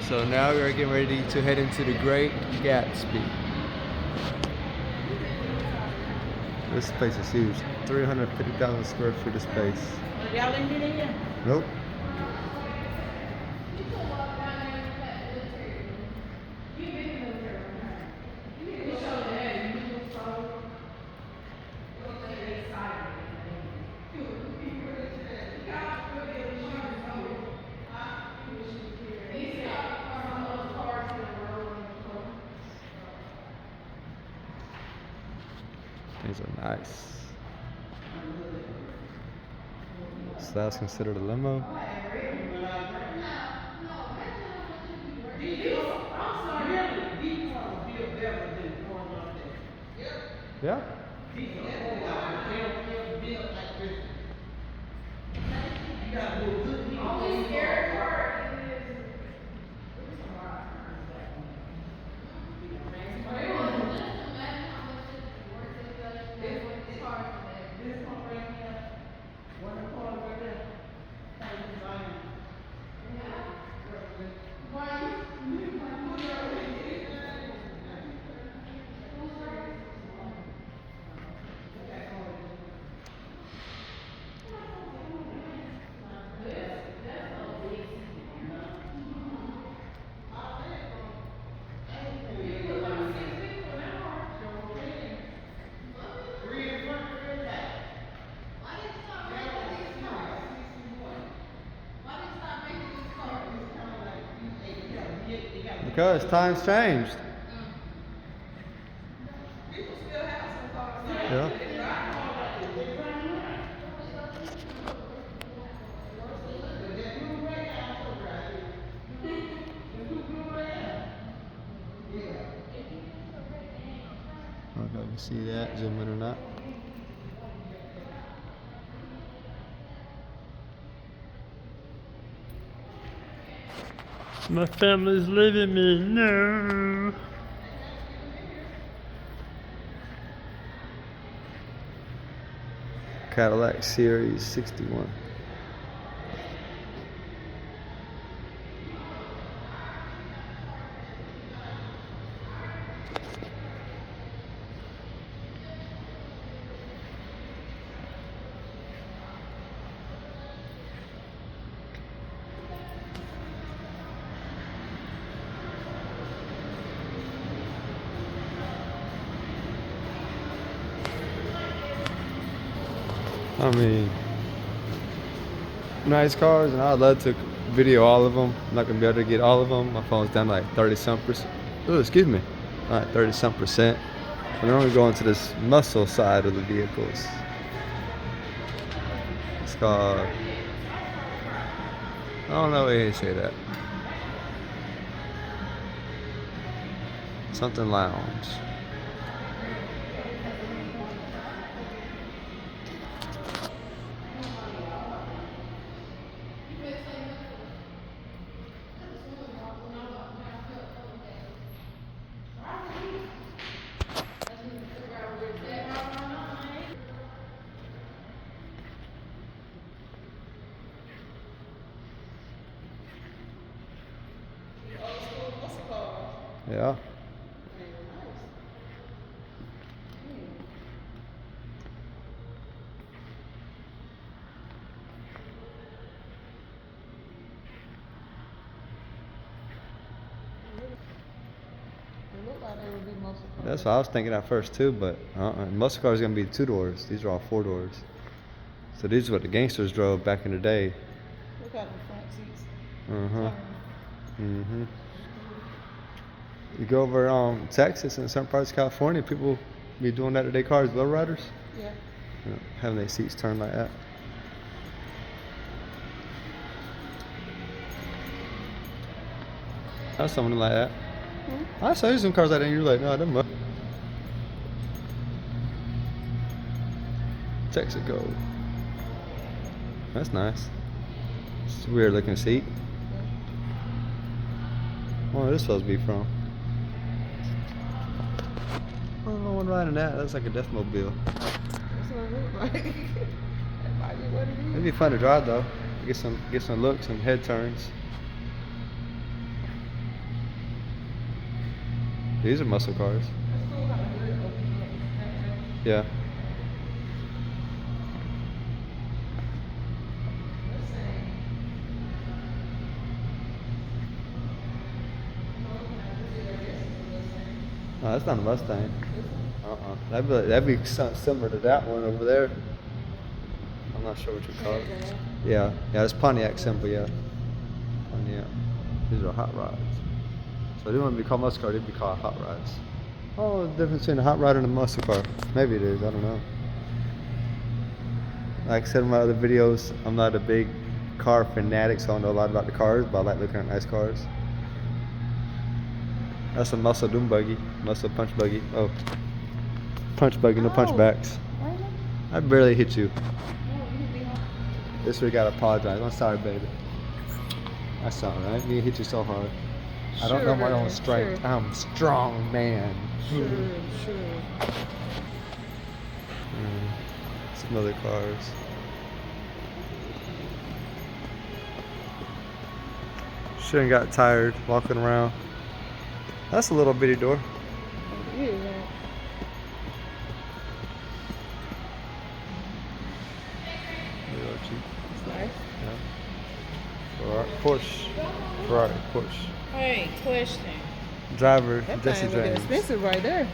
So now we're getting ready to head into the Great Gatsby. This place is huge. 350,000 square feet of space. Y'all ain't been in here? Nope. These are nice. So that's considered a limo. Yeah. Because times changed. Yeah. I don't know if you see that, zoom in or not. My family's leaving me, no. Cadillac Series 61. I mean, nice cars, and I'd love to video all of them. I'm not gonna be able to get all of them. My phone's down to like 30-some%. Oh, excuse me, like 30-some%. And then we go into this muscle side of the vehicles. It's called, I don't know how you say that. Something lounge. Yeah. That's what I was thinking at first too, but muscle cars are gonna be 2 doors. These are all 4 doors. So these are what the gangsters drove back in the day. Look at the front seats. You go over Texas and some parts of California, people be doing that to their cars, low riders. Yeah. You know, having their seats turned like that. I saw something like that. I saw you some cars like that and you're like, no, them up. Texaco. That's nice. It's a weird looking seat. Where is this supposed to be from? I don't know one riding that. That's like a death mobile. That's what it looks like. That might be what it is. It'd be fun to drive though. Get some looks and head turns. These are muscle cars. Yeah. No, that's not a Mustang. That'd be similar to that one over there. I'm not sure what you call it. Yeah, yeah, it's Pontiac symbol, yeah. Pontiac. These are hot rods. So they wouldn't be called muscle car, they'd be called hot rods. Oh, the difference between a hot rod and a muscle car. Maybe it is, I don't know. Like I said in my other videos, I'm not a big car fanatic, so I don't know a lot about the cars, but I like looking at nice cars. That's a muscle doom buggy, muscle punch buggy. Oh, punch buggy, no punch backs. I barely hit you. This we gotta apologize. I'm sorry, baby. That's alright. Me hit you so hard. I don't know my own strength. I'm a strong man. Sure. Some other cars. Shouldn't got tired walking around. That's a little bitty door. It's nice. Yeah. Ferrari, Porsche. Hey, question. Driver, That Jesse thing looking James. expensive right there.